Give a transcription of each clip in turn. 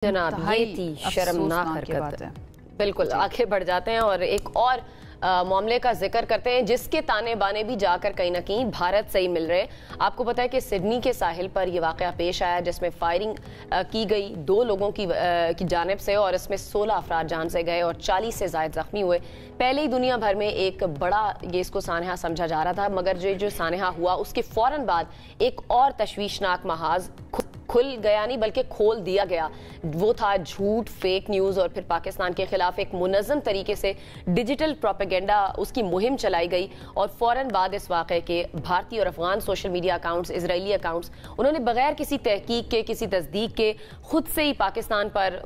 جناب یہ تھی شرمناک حرکت. بالکل آگے بڑھ جاتے ہیں اور ایک اور معاملے کا ذکر کرتے ہیں جس کے تانے بانے بھی جا کر کہیں نہ کہیں بھارت سے ہی مل رہے. آپ کو پتا ہے کہ سڈنی کے ساحل پر یہ واقعہ پیش آیا جس میں فائرنگ کی گئی 2 لوگوں کی جانب سے اور اس میں 16 افراد جان سے گئے اور 40 سے زائد زخمی ہوئے. پہلے ہی دنیا بھر میں ایک بڑا یہ اس کو سانحہ سمجھا جا رہا تھا مگر جو سانحہ ہوا اس کے فوراً بعد ایک اور تشویشناک محاذ کھل گیا نہیں بلکہ کھول دیا گیا. وہ تھا جھوٹ، فیک نیوز اور پھر پاکستان کے خلاف ایک منظم طریقے سے ڈیجیٹل پروپیگنڈا اس کی مہم چلائی گئی اور فوراً بعد اس واقعے کے بھارتی اور افغان سوشل میڈیا اکاؤنٹس، اسرائیلی اکاؤنٹس، انہوں نے بغیر کسی تحقیق کے، کسی تصدیق کے خود سے ہی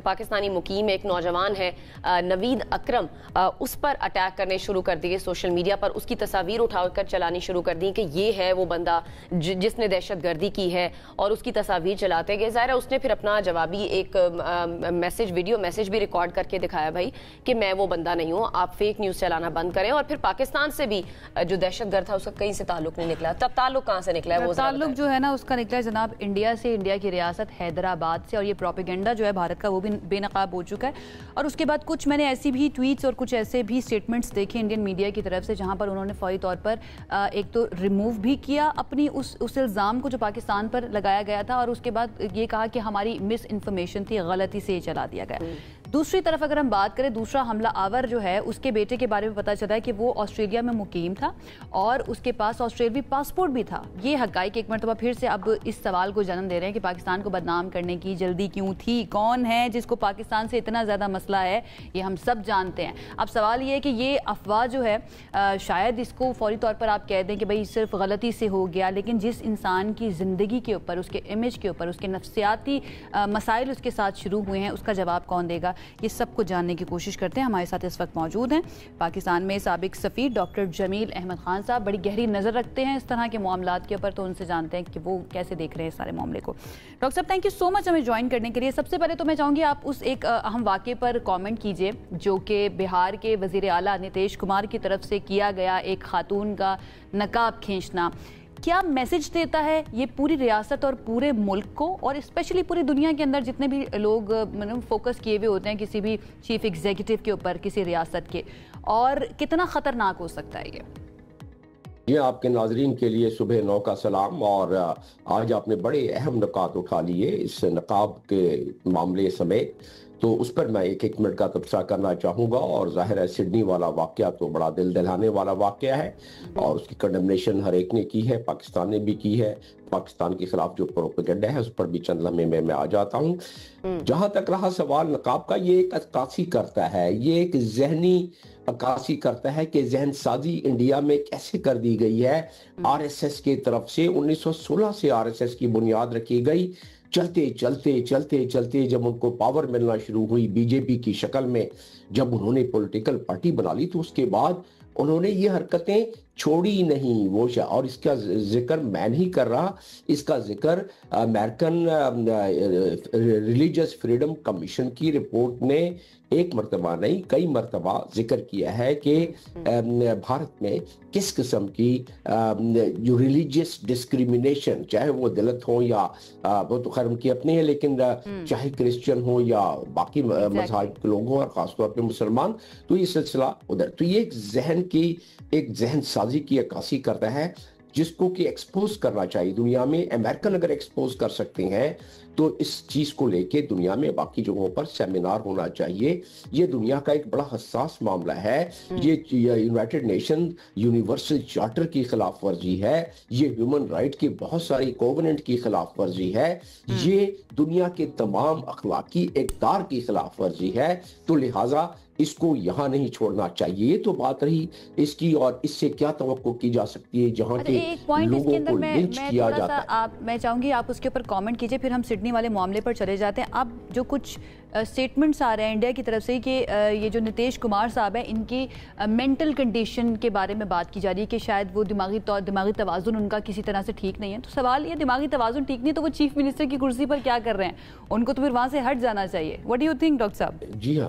پاکستانی مقیم ایک نوجوان ہے نوید اکرم، اس پر اٹیک کرنے شروع کر دیے. سوشل میڈیا پر اس کی تصاویر اٹھا کر چلانی شروع کر دی کہ یہ ہے وہ بندہ جس نے دہشت گردی کی ہے اور اس کی تصاویر چلاتے گئے. ظاہر ہے اس نے پھر اپنا جوابی ایک ویڈیو میسج بھی ریکارڈ کر کے دکھایا بھائی کہ میں وہ بندہ نہیں ہوں، آپ فیک نیوز چلانا بند کریں. اور پھر پاکستان سے بھی جو دہشت گرد تھا اس کا کہیں سے تعلق نہیں نکلا. تب تعلق کہاں سے نکلا ہے؟ وہ تعلق جو ہے نا اس کا نکلا ہے جناب انڈیا سے، انڈیا کی ریاست حیدرآباد سے. اور یہ پروپیگنڈا جو ہے بھارت کا وہ بھی بے نقاب ہو چکا ہے. اور اس کے بعد کچھ میں نے ایسی بھی ٹویٹس اور کچھ ایسے بھی سٹیٹمنٹس دیکھے انڈین میڈیا کی طرف سے جہاں پر انہوں نے فوری طور پر ایک تو ریموو بھی کیا اپنی اس الزام کو جو پاکستان پر لگایا گیا تھا اور اس کے بعد یہ کہا کہ ہماری مس انفارمیشن تھی، غلطی سے یہ چلا دیا گیا. دوسری طرف اگر ہم بات کریں دوسرا حملہ آور جو ہے اس کے بیٹے کے بارے میں پتہ چلا ہے کہ وہ آسٹریلیا میں مقیم تھا اور اس کے پاس آسٹریلوی پاسپورٹ بھی تھا. یہ حقائق ایک مرتبہ پھر سے اب اس سوال کو جنم دے رہے ہیں کہ پاکستان کو بدنام کرنے کی جلدی کیوں تھی؟ کون ہے جس کو پاکستان سے اتنا زیادہ مسئلہ ہے؟ یہ ہم سب جانتے ہیں. اب سوال یہ ہے کہ یہ افواہ جو ہے شاید اس کو فوری طور پر آپ کہہ دیں کہ بھئی صرف غلطی سے ہو گیا، لیکن جس انسان کی زندگی کے اوپر، اس کے امیج کے اوپر، اس کے نفسیاتی مسائل اس کے ساتھ شروع ہوئے ہیں، اس کا جواب کون دے گا؟ یہ سب کو جاننے کی کوشش کرتے ہیں. ہمارے ساتھ اس وقت موجود ہیں پاکستان میں سابق سفیر ڈاکٹر جمیل احمد خان صاحب. بڑی گہری نظر رکھتے ہیں اس طرح کے معاملات کے اوپر، تو ان سے جانتے ہیں کہ وہ کیسے دیکھ رہے ہیں سارے معاملے کو. ڈاکٹر صاحب تھینک یو سو مچ ہمیں جوائن کرنے کے لیے. سب سے پہلے تو میں چاہوں گی آپ اس ایک اہم واقعے پر کامنٹ کیجئے جو کہ بہار کے وزیر اعلیٰ نتیش کمار کی طرف سے کیا گیا ایک خاتون کا نقاب کھینچنا. کیا میسج دیتا ہے یہ پوری ریاست اور پورے ملک کو اور اسپیشلی پوری دنیا کے اندر جتنے بھی لوگ فوکس کیے ہوئے ہوتے ہیں کسی بھی چیف ایگزیکٹو کے اوپر کسی ریاست کے، اور کتنا خطرناک ہو سکتا ہے یہ؟ آپ کے ناظرین کے لیے صبح 9 کا سلام. اور آج آپ نے بڑے اہم نکات اٹھا لیے اس نقاب کے معاملے سمیت، تو اس پر میں ایک منٹ کا تبصرہ کرنا چاہوں گا. اور ظاہر ہے سڈنی والا واقعہ تو بڑا دل دہلانے والا واقعہ ہے اور اس کی کنڈمنیشن ہر ایک نے کی ہے، پاکستان نے بھی کی ہے. پاکستان کے خلاف جو پروپیگنڈا ہے اس پر بھی چند لمحے میں آ جاتا ہوں. جہاں تک رہا سوال نقاب کا، یہ ایک عکاسی کرتا ہے، یہ ایک ذہنی عکاسی کرتا ہے کہ ذہن سازی انڈیا میں کیسے کر دی گئی ہے. آر ایس ایس کی طرف سے 1916 سے آر ایس ایس کی بنیاد رکھی گئی. چلتے جب ان کو پاور ملنا شروع ہوئی بی جے پی کی شکل میں، جب انہوں نے پولیٹیکل پارٹی بنا لی تو اس کے بعد انہوں نے یہ حرکتیں چھوڑی نہیں. وہ اور اس کا ذکر میں نہیں کر رہا، اس کا ذکر امریکن ریلیجس فریڈم کمیشن کی رپورٹ نے ایک مرتبہ نہیں کئی مرتبہ ذکر کیا ہے کہ بھارت میں کس قسم کی جو ریلیجس ڈسکریمنیشن، چاہے وہ دلت ہوں یا وہ تو خیر ان کی اپنے ہیں، لیکن چاہے کرسچن ہوں یا باقی مذہب کے لوگ ہوں اور خاص طور پہ مسلمان، تو یہ سلسلہ ادھر. تو یہ ایک ذہن سازی کی عکاسی کرتا ہے جس کو کہ ایکسپوز کرنا چاہیے دنیا میں. امریکن اگر ایکسپوز کر سکتے ہیں تو اس چیز کو لے کے دنیا میں باقی جگہوں پر سیمینار ہونا چاہیے. یہ دنیا کا ایک بڑا حساس معاملہ ہے. یہ یونائٹڈ نیشن یونیورسل چارٹر کی خلاف ورزی ہے، یہ ہیومن رائٹ کی بہت ساری کووننٹ کی خلاف ورزی ہے، یہ دنیا کے تمام اخلاقی اقدار کی خلاف ورزی ہے. تو لہٰذا اس کو یہاں نہیں چھوڑنا چاہیے. یہ تو بات رہی اس کی، اور اس سے کیا توقع کی جا سکتی ہے جہاں کے لوگوں کو لنچ کیا جاتا ہے. میں چاہوں گی آپ اس کے اوپر کامنٹ کیجئے، پھر ہم سڈنی والے معاملے پر چلے جاتے ہیں. اب جو کچھ سٹیٹمنٹس آ رہے ہیں انڈیا کی طرف سے کہ یہ جو نتیش کمار صاحب ہیں ان کی مینٹل کنڈیشن کے بارے میں بات کی جا رہی ہے کہ شاید وہ دماغی توازن ان کا کسی طرح سے ٹھیک نہیں ہے. تو سوال یہ دماغی توازن ٹھیک نہیں تو وہ چیف منسٹر کی کرسی پر کیا کر رہے ہیں؟ ان کو تو پھر وہاں سے ہٹ جانا چاہیے. What do you think doctor صاحب؟ جی ہاں،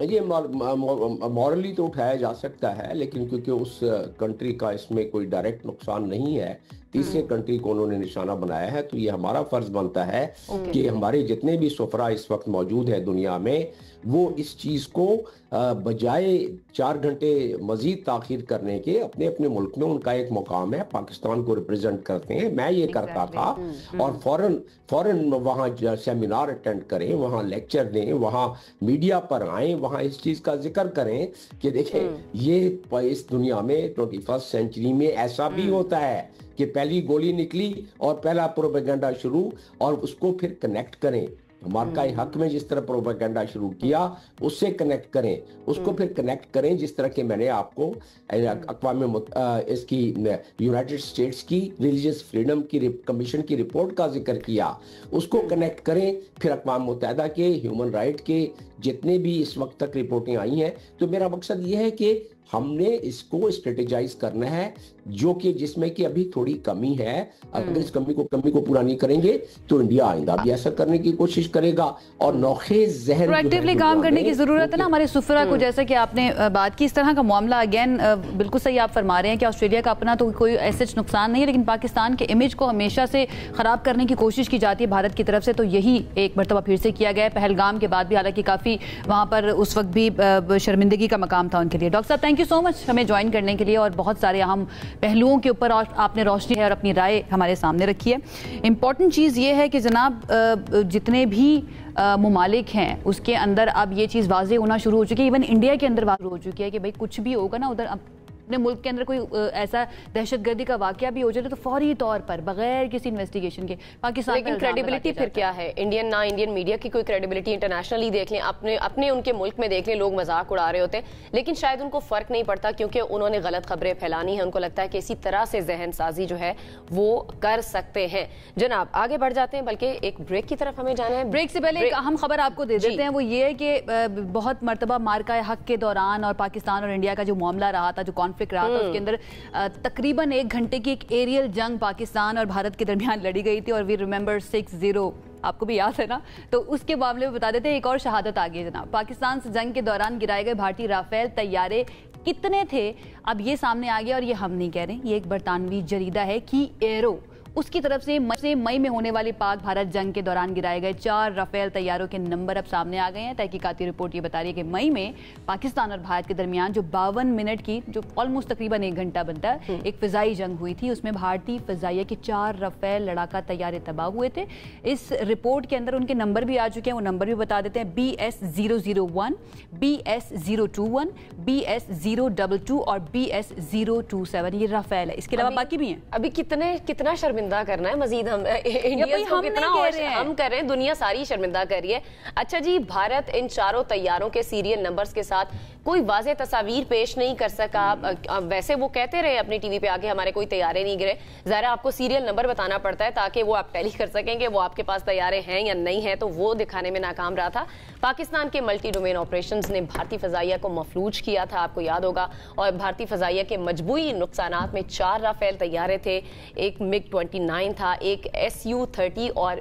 یہ مورلی تو اٹھایا جا سکتا ہے، لیکن کیونکہ اس کنٹری کا اس میں کوئی ڈائریکٹ نقصان نہیں ہے، تیسرے کنٹری کو انہوں نے نشانہ بنایا ہے، تو یہ ہمارا فرض بنتا ہے کہ ہمارے جتنے بھی سفراء اس وقت موجود ہیں دنیا میں، وہ اس چیز کو بجائے 4 گھنٹے مزید تاخیر کرنے کے اپنے اپنے ملک میں ان کا ایک مقام ہے، پاکستان کو ریپریزنٹ کرتے ہیں. میں یہ کرتا تھا اور فوراً وہاں سیمینار اٹینڈ کریں، وہاں لیکچر دیں، وہاں میڈیا پر آئیں، وہاں اس چیز کا ذکر کریں کہ دیکھیں یہ اس دنیا میں 21 سینچری میں ایسا بھی ہوتا ہے کہ پہلی گولی نکلی اور پہلا پروپیگنڈا شروع، اور اس کو پھر کنیکٹ کریں. مارکہ حق میں جس طرح پروپیگنڈا شروع کیا اس سے کنیکٹ کریں، اس کو پھر کنیکٹ کریں جس طرح کہ میں نے آپ کو اقوام اس کی یونائٹڈ سٹیٹس کی ریلیجیس فریڈم کی کمیشن کی رپورٹ کا ذکر کیا، اس کو کنیکٹ کریں. پھر اقوام متحدہ کے ہیومن رائٹ کے جتنے بھی اس وقت تک رپورٹیں آئی ہیں، تو میرا مقصد یہ ہے کہ ہم نے اس کو اسٹریٹجائز کرنا ہے، جو کہ جس میں کہ ابھی تھوڑی کمی ہے. اگر اس کمی کو پورا نہیں کریں گے تو انڈیا آئندہ بھی ایسا کرنے کی کوشش کرے گا، اور نوخیز ذہن پرویکٹیولی کام کرنے کی ضرورت ہے نا ہمارے سفراء کو. جیسا کہ آپ نے بات کی اس طرح کا معاملہ، اگین بالکل صحیح آپ فرما رہے ہیں کہ آسٹریلیا کا اپنا تو کوئی ایسا نقصان نہیں ہے، لیکن پاکستان کے امیج کو ہمیشہ سے خراب کرنے کی کوشش کی جاتی ہے بھارت کی طرف سے. تو یہی ایک مرتبہ پھر سے کیا گیا ہے پہلگام کے بعد بھی، حالانکہ کافی وہاں پر اس وقت بھی شرمندگی کا مقام تھا ان کے لیے. ڈاکٹر صاحب تھینک یو سو مچ ہمیں جوائن کرنے کے لیے، اور بہت سارے اہم پہلوؤں کے اوپر آپ نے روشنی ہے اور اپنی رائے ہمارے سامنے رکھی ہے. امپورٹنٹ چیز یہ ہے کہ جناب جتنے بھی ممالک ہیں اس کے اندر اب یہ چیز واضح ہونا شروع ہو چکی ہے، ایون انڈیا کے اندر واضح ہو چکی ہے کہ بھئی کچھ بھی ہوگا نا ادھر اپنے ملک کے اندر کوئی ایسا دہشت گردی کا واقعہ بھی ہو جائے تو فوری طور پر بغیر کسی انویسٹیگیشن کے پاکستان. لیکن کریڈیبلٹی پھر کیا ہے؟ انڈین میڈیا کی کوئی کریڈیبلٹی انٹرنیشنلی دیکھ لیں، اپنے ان کے ملک میں دیکھ لیں، لوگ مذاق اڑا رہے ہوتے ہیں، لیکن شاید ان کو فرق نہیں پڑتا کیونکہ انہوں نے غلط خبریں پھیلانی ہیں. ان کو لگتا ہے کہ اسی طرح سے ذہن سازی جو ہے وہ کر سکتے ہیں. جناب آگے بڑھ جاتے ہیں، بلکہ ایک بریک کی طرف ہمیں جانا ہے. بریک سے پہلے ایک اہم خبر آپ کو دے دیتے ہیں، وہ یہ ہے کہ بہت مرتبہ مارکہ حق کے دوران اور پاکستان اور انڈیا کا جو معاملہ رہا تھا، جو کانفلکٹ رہا تھا، اس کے اندر تقریباً 1 گھنٹے کی ایک ایریل جنگ پاکستان اور بھارت کے درمیان لڑی گئی تھی، اور وی ریممبر 6-0 آپ کو بھی یاد ہے نا. تو اس کے معاملے میں بتا دیتے ہیں ایک اور شہادت آگئی جناب. پاکستان سے جنگ کے دوران گرائے گئے بھارتی رافیل طیارے کتنے تھے اب یہ سامنے آ گیا، اور یہ ہم نہیں کہہ رہے ہیں، یہ ایک برطانوی جریدہ ہے کی ایرو، اس کی طرف سے مئی میں ہونے والی پاک بھارت جنگ کے دوران گرائے گئے 4 رافیل طیاروں کے نمبر اب سامنے آ گئے ہیں. تحقیقاتی رپورٹ یہ بتا رہی ہے کہ مئی میں پاکستان اور بھارت کے درمیان جو 52 منٹ کی، جو آلموسٹ تقریباً 1 گھنٹہ بنتا ہے، ایک فضائی جنگ ہوئی تھی. اس میں بھارتی فضائیہ کے 4 رافیل لڑاکا طیارے تباہ ہوئے تھے. اس رپورٹ کے اندر ان کے نمبر بھی آ چکے ہیں، وہ نمبر بھی بتا دیتے ہیں: BS001, BS021, BS022 اور BS027. یہ رافیل ہے. اس کے علاوہ باقی بھی ہیں. ابھی کتنا شرمندہ کرنا ہے مزید ہم انڈیا کو کتنا ہم کر رہے ہیں، دنیا ساری شرمندہ کر رہی ہے. اچھا جی، بھارت ان 4 طیاروں کے سیریل نمبرز کے ساتھ کوئی واضح تصاویر پیش نہیں کر سکا. ویسے وہ کہتے رہے اپنی ٹی وی پہ آگے ہمارے کوئی طیارے نہیں گرے. ظاہر آپ کو سیریل نمبر بتانا پڑتا ہے تاکہ وہ آپ ٹیلی کر سکیں کہ وہ آپ کے پاس طیارے ہیں یا نہیں ہیں، تو وہ دکھانے میں ناکام رہا تھا. پاکستان کے ملٹی ڈومین آپریشنز نے بھارتی فضائیہ کو مفلوج کیا تھا، آپ کو یاد ہوگا، اور بھارتی فضائیہ کے مجموعی نقصانات میں 4 رافیل طیارے تھے، ایک MiG-29 تھا، ایک SU-30 اور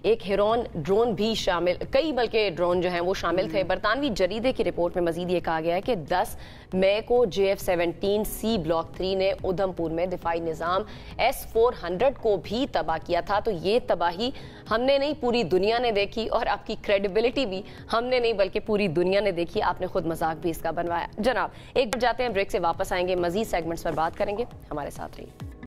ایک ہیرون ڈرون بھی شامل، کئی بلکہ ڈرون جو ہیں وہ شامل تھے. برطانوی جریدے کی رپورٹ میں مزید یہ کہا گیا ہے کہ 10 مئی کو JF-17C بلاک 3 نے ادھم پور میں دفاعی نظام S-400 کو بھی تباہ کیا تھا. تو یہ تباہی ہم نے نہیں، پوری دنیا نے دیکھی، اور آپ کی کریڈیبلٹی بھی ہم نے نہیں بلکہ پوری دنیا نے دیکھی. آپ نے خود مذاق بھی اس کا بنوایا. جناب ایک بار جاتے ہیں بریک سے، واپس آئیں گے، مزید سیگمنٹس پر بات کریں گے. ہمارے ساتھ رہیے.